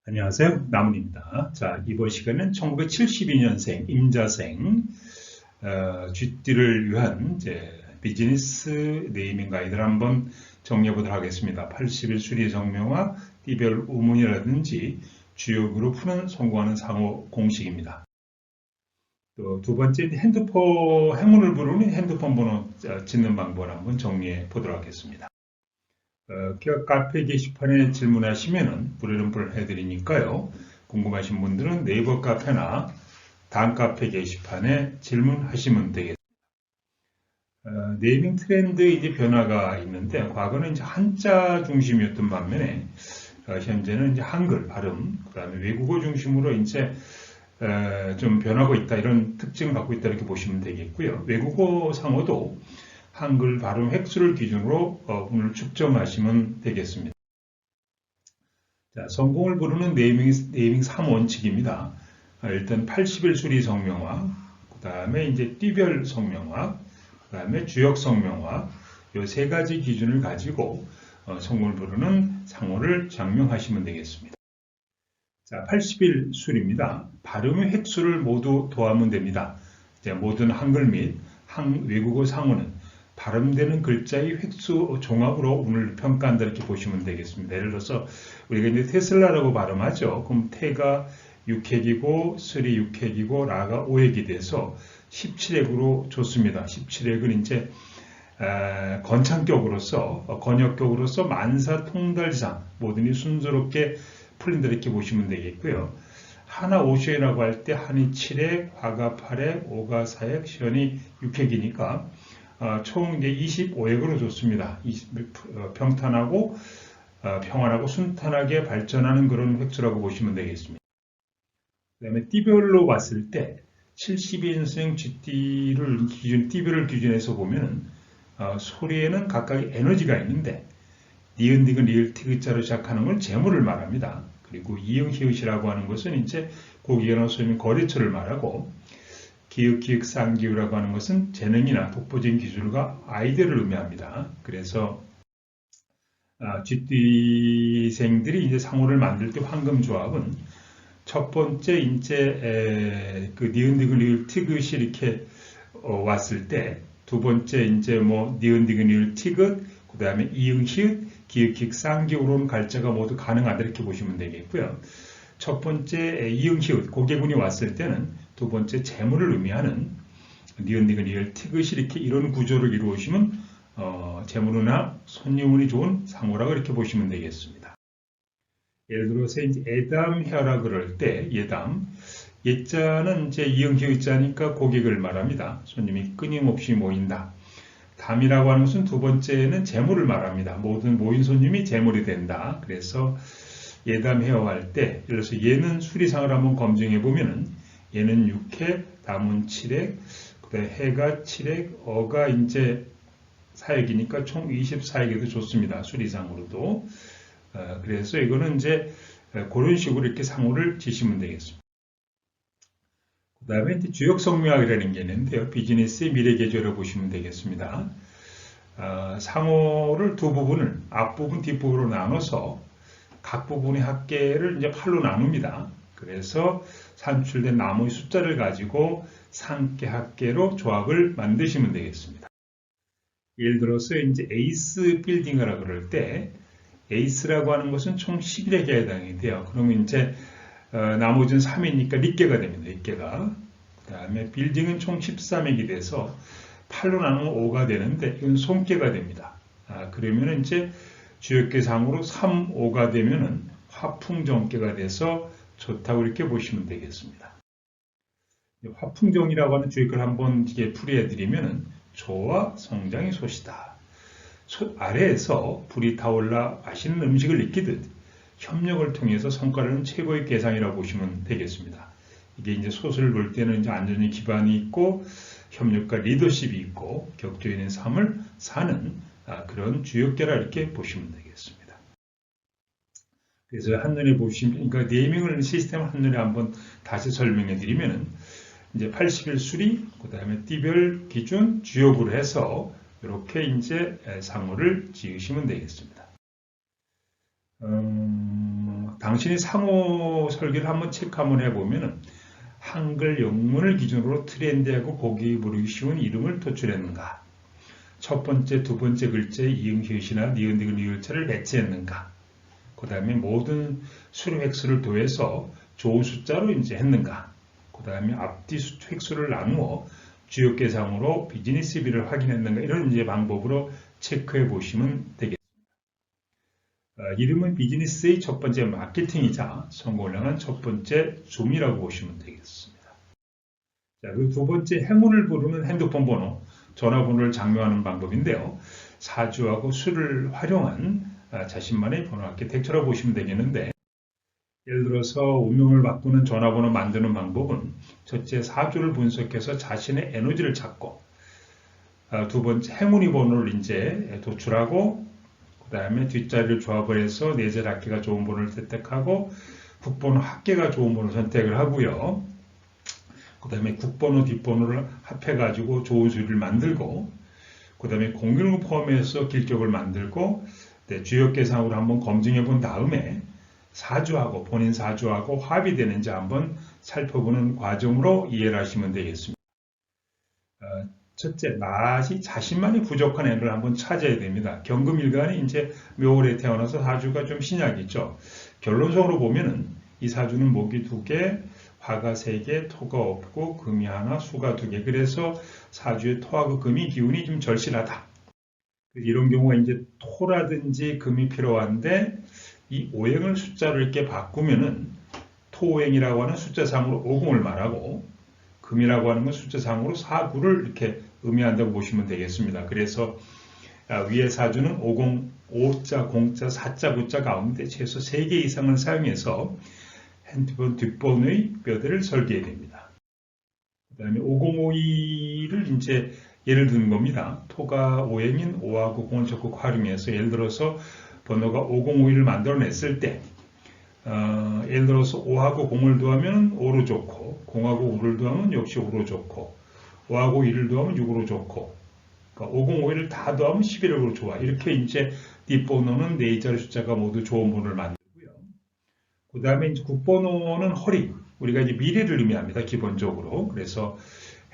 안녕하세요. 나문입니다. 자, 이번 시간은 1972년생 임자생 GT를 위한 비즈니스 네이밍 가이드를 한번 정리해 보도록 하겠습니다. 80일 수리 성명화, 띠별 우문이라든지 주역으로 푸는 성공하는 상호 공식입니다. 또 두 번째 핸드폰 행운을 부르는 핸드폰 번호 짓는 방법을 한번 정리해 보도록 하겠습니다. 기업 카페 게시판에 질문하시면은 불을 해드리니까요. 궁금하신 분들은 네이버 카페나 다음 카페 게시판에 질문하시면 되겠습니다. 네이밍 트렌드 이제 변화가 있는데 과거는 이제 한자 중심이었던 반면에 현재는 이제 한글 발음, 그다음에 외국어 중심으로 이제 좀 변하고 있다 이런 특징을 갖고 있다 이렇게 보시면 되겠고요. 외국어 상호도 한글 발음 획수를 기준으로 오늘 측정하시면 되겠습니다. 자, 성공을 부르는 네이밍 3원칙입니다. 일단 80일 수리 성명화, 그 다음에 이제 띠별 성명화, 그 다음에 주역 성명화, 이 세 가지 기준을 가지고 성공을 부르는 상호를 장명하시면 되겠습니다. 자, 80일 수리입니다. 발음의 획수를 모두 더하면 됩니다. 모든 한글 및 외국어 상호는 발음되는 글자의 획수 종합으로 오늘 평가한다 이렇게 보시면 되겠습니다. 예를 들어서 우리가 이제 테슬라라고 발음하죠. 그럼 태가 6획이고 슬이 6획이고 라가 5획이 돼서 17획으로 좋습니다. 17획은 이제 건역격으로서 만사통달상 모든이 순조롭게 풀린다 이렇게 보시면 되겠고요. 하나 5쇼이라고 할 때 한이 7획, 화가 8획, 오가 4획, 시연이 6획이니까 총 이제 25획으로 좋습니다. 평탄하고 평안하고 순탄하게 발전하는 그런 획수라고 보시면 되겠습니다. 그 다음에 띠별로 봤을 때 72인승 GT를 띠별을 기준해서 보면 소리에는 각각의 에너지가 있는데 니은, 디귿, 리을, 티귿자로 시작하는 건 재물을 말합니다. 그리고 이응, 히읗이라고 하는 것은 이제 고기나 소임, 거래처를 말하고 기역, 쌍기우라고 하는 것은 재능이나 독보적인 기술과 아이디어를 의미합니다. 그래서 GT생들이 이제 상호를 만들 때 황금 조합은 첫 번째 이제 그 니은, 디귿, 리을, 티귿이 이렇게 왔을 때 두 번째 이제 뭐 니은, 디귿, 리을, 티귿, 그 다음에 이응, 히읗, 기역, 쌍기우로는 갈자가 모두 가능하다 이렇게 보시면 되겠고요. 첫 번째 이응, 히읗, 고개군이 왔을 때는 두 번째 재물을 의미하는 니은, 디귿, 리을, 티귿이 이렇게 이런 구조를 이루어지면 재물이나 손님운이 좋은 상호라고 이렇게 보시면 되겠습니다. 예를 들어서 이제 애담해라 그럴 때 예담, 예자는 이제 이응, 히읗자니까 고객을 말합니다. 손님이 끊임없이 모인다. 담이라고 하는 것은 두 번째는 재물을 말합니다. 모든 모인 손님이 재물이 된다. 그래서 예담해요 할 때, 예를 들어서 얘는 수리상을 한번 검증해 보면은 얘는 6획, 담은 7획, 그다음에 해가 7획, 어가 이제 4획이니까 총 24획에도 좋습니다. 수리상으로도. 그래서 이거는 이제 그런 식으로 이렇게 상호를 지시면 되겠습니다. 그 다음에 주역 성명학이라는 게 있는데요. 비즈니스의 미래 계절을 보시면 되겠습니다. 상호를 두 부분을 앞부분, 뒷부분으로 나눠서 각 부분의 합계를 이제 8로 나눕니다. 그래서 산출된 나머지 숫자를 가지고 상계, 합계로 조합을 만드시면 되겠습니다. 예를 들어서 이제 에이스 빌딩이라고 그럴 때 에이스라고 하는 것은 총 11개에 해당이 돼요. 그러면 이제 나머지는 3이니까 릿개가 됩니다. 릿개가. 그 다음에 빌딩은 총 13액이 돼서 8로 나누면 5가 되는데 이건 손개가 됩니다. 그러면 이제 주역계상으로 3, 5가 되면은 화풍정계가 돼서 좋다고 이렇게 보시면 되겠습니다. 화풍정이라고 하는 주역을 한번 이렇게 풀이해드리면은 조와 성장의 솥이다. 솥 아래에서 불이 타올라 맛있는 음식을 익히듯 협력을 통해서 성과를 최고의 계상이라고 보시면 되겠습니다. 이게 이제 솥을 볼 때는 이제 안전의 기반이 있고 협력과 리더십이 있고 격조 있는 삶을 사는 그런 주역계라 이렇게 보시면 되겠습니다. 그래서 한눈에 보시면, 그러니까 네이밍을 시스템 한눈에 한번 다시 설명해 드리면은 이제 80일 수리, 그 다음에 띠별 기준 주역으로 해서 이렇게 이제 상호를 지으시면 되겠습니다. 당신이 상호 설계를 한번 체크 한번 해보면은 한글 영문을 기준으로 트렌디하고 보기 부르기 쉬운 이름을 도출했는가? 첫 번째, 두 번째 글자에 이응, 히읗이나 니은, 디귿, 리을자를 배치했는가? 그 다음에 모든 수료 획수를 더해서 좋은 숫자로 이제 했는가? 그 다음에 앞뒤 획수를 나누어 주요 계상으로 비즈니스비를 확인했는가? 이런 이제 방법으로 체크해 보시면 되겠습니다. 이름은 비즈니스의 첫 번째 마케팅이자 성공을 향한 첫 번째 줌이라고 보시면 되겠습니다. 자, 그리고 두 번째 행운을 부르는 핸드폰 번호, 전화번호를 장명하는 방법인데요. 사주하고 수를 활용한 자신만의 번호 아키텍처라고 보시면 되겠는데, 예를 들어서 운명을 바꾸는 전화번호 만드는 방법은 첫째 사주를 분석해서 자신의 에너지를 찾고, 두 번째 행운의 번호를 이제 도출하고, 그 다음에 뒷자리를 조합을 해서 네자리 합계가 좋은 번호를 선택하고 국번호 합계가 좋은 번호를 선택을 하고요. 그 다음에 국번호 뒷번호를 합해가지고 좋은 수를 만들고, 그 다음에 010 포함해서 길격을 만들고, 주요 계상으로 한번 검증해 본 다음에 사주하고 본인 사주하고 합이 되는지 한번 살펴보는 과정으로 이해를 하시면 되겠습니다. 첫째, 나시 자신만이 부족한 애를 한번 찾아야 됩니다. 경금일간이 이제 묘월에 태어나서 사주가 좀 신약이죠. 결론적으로 보면은 이 사주는 목이 2개, 화가 3개, 토가 없고 금이 하나, 수가 2개. 그래서 사주의 토하고 금이 기운이 좀 절실하다. 이런 경우가 이제 토라든지 금이 필요한데 이 오행을 숫자를 이렇게 바꾸면은 토오행이라고 하는 숫자상으로 50을 말하고 금이라고 하는 건 숫자상으로 49를 이렇게 의미한다고 보시면 되겠습니다. 그래서 위의 사주는 50, 5자, 0자, 4자, 9자 가운데 최소 3개 이상을 사용해서 핸드폰 뒷번호의 뼈대를 설계해야 됩니다. 그 다음에 5052를 이제 예를 드는 겁니다. 토가 오행인 5하고 0을 적극 활용해서 예를 들어서 번호가 5052를 만들어냈을 때 예를 들어서 5하고 0을 더하면 5로 좋고 0하고 5를 더하면 역시 5로 좋고 5하고 1을 더하면 6으로 좋고 그러니까 5051을 다 더하면 11으로 좋아. 이렇게 이제 뒷번호는 4자리 숫자가 모두 좋은 번호를 만들고요. 그 다음에 이제 국번호는 허리. 우리가 이제 미래를 의미합니다. 기본적으로. 그래서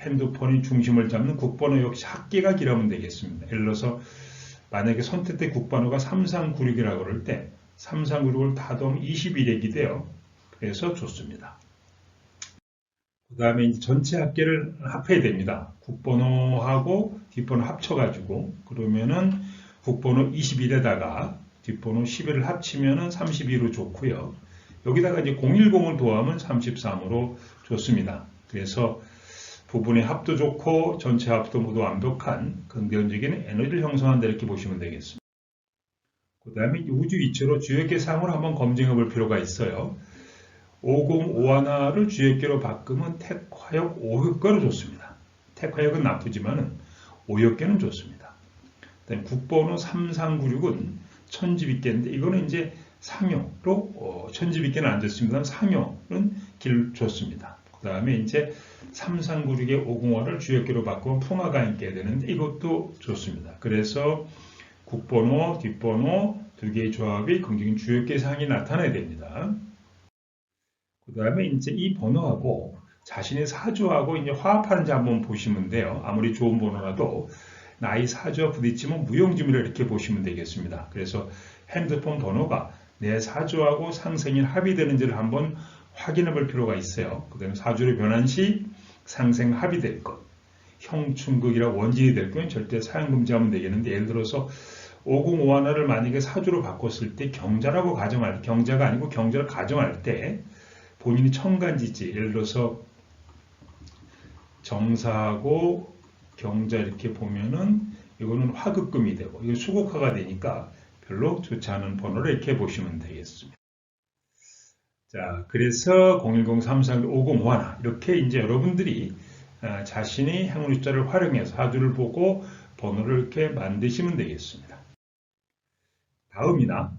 핸드폰이 중심을 잡는 국번호 역시 합계가 길하면 되겠습니다. 예를 들어서 만약에 선택된 국번호가 3396이라고 그럴 때 3396을 다 더하면 21액이 돼요. 그래서 좋습니다. 그 다음에 이제 전체 합계를 합해야 됩니다. 국번호하고 뒷번호 합쳐가지고 그러면은 국번호 21에다가 뒷번호 11을 합치면은 32로 좋고요. 여기다가 이제 010을 더하면 33으로 좋습니다. 그래서 부분의 합도 좋고 전체 합도 모두 완벽한 긍정적인 에너지를 형성한다 이렇게 보시면 되겠습니다. 그 다음에 우주 위치로 주역계상으로 한번 검증해 볼 필요가 있어요. 505하나를 주역계로 바꾸면 택화역 5역계로 좋습니다. 택화역은 나쁘지만은 5역계는 좋습니다. 그다음에 국번호 3396은 천지빗계인데 이거는 이제 상효로 천지빗계는 안 좋습니다. 상효는 길 좋습니다. 그 다음에 이제 3396의 505를 주역계로 바꾸면 풍화가 있게 되는데 이것도 좋습니다. 그래서 국번호, 뒷번호 두 개의 조합이 긍정적인 주역계상이 나타나야 됩니다. 그 다음에 이제 이 번호하고 자신의 사주하고 이제 화합하는지 한번 보시면 돼요. 아무리 좋은 번호라도 나의 사주와 부딪히면 무용지물을 이렇게 보시면 되겠습니다. 그래서 핸드폰 번호가 내 사주하고 상생인 합이 되는지를 한번 확인해 볼 필요가 있어요. 그 다음에 사주로 변한 시 상생 합이 될 것. 형충극이라 원진이 될 거면 절대 사용 금지하면 되겠는데 예를 들어서 505 하나를 만약에 사주로 바꿨을 때 경자라고 가정할 때 경자가 아니고 경자를 가정할 때 본인이 천간지지 예를 들어서 정사하고 경자 이렇게 보면은 이거는 화급금이 되고 이거 수국화가 되니까 별로 좋지 않은 번호를 이렇게 보시면 되겠습니다. 자, 그래서 010-33-5051 이렇게 이제 여러분들이 자신이 행운 숫자를 활용해서 사주를 보고 번호를 이렇게 만드시면 되겠습니다. 다음이나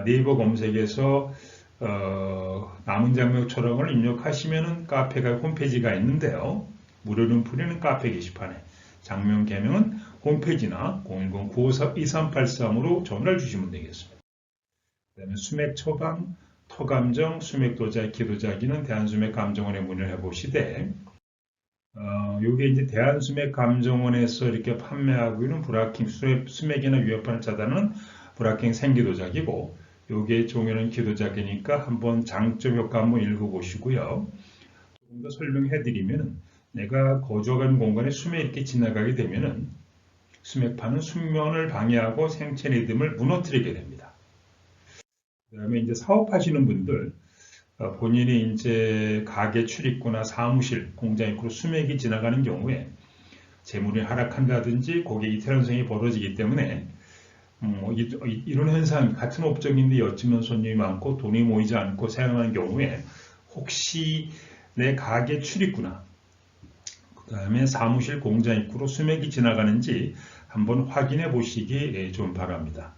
네이버 검색에서 남은 장명 초롱을 입력하시면은 카페가 홈페이지가 있는데요. 무료는 풀리는 카페 게시판에 장명 개명은 홈페이지나 010-954-2383으로 전화를 주시면 되겠습니다. 그 다음에 수맥 처방, 토감정, 수맥도자, 기도자기는 대한수맥감정원에 문의를 해보시되 요게 이제 대한수맥감정원에서 이렇게 판매하고 있는 브라킹 수맥이나 위협판을 차단하는 브라킹 생기도작이고 요게 종에는 기도작이니까 한번 장점 효과 한번 읽어보시고요. 조금 더 설명해드리면 내가 거주하는 공간에 수맥이 이렇게 지나가게 되면은 수맥판은 숙면을 방해하고 생체 리듬을 무너뜨리게 됩니다. 그 다음에 이제 사업하시는 분들 본인이 이제 가게 출입구나 사무실, 공장 입구로 수맥이 지나가는 경우에 재물이 하락한다든지 고객 이탈 현상이 벌어지기 때문에 이런 현상 같은 업종인데 여치면 손님이 많고 돈이 모이지 않고 사용하는 경우에 혹시 내 가게 출입구나 그 다음에 사무실 공장 입구로 수맥이 지나가는지 한번 확인해 보시기 좀 바랍니다.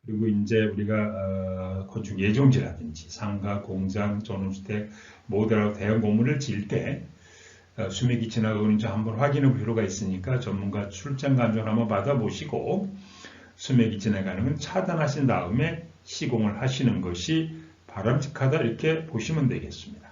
그리고 이제 우리가 건축 예정지라든지 상가, 공장, 전원주택, 모델하고 대형 건물을 지을 때 수맥이 지나가고 있는지 한번 확인해 볼 필요가 있으니까 전문가 출장 감정을 한번 받아보시고 수맥이 지나가는 건 차단하신 다음에 시공을 하시는 것이 바람직하다 이렇게 보시면 되겠습니다.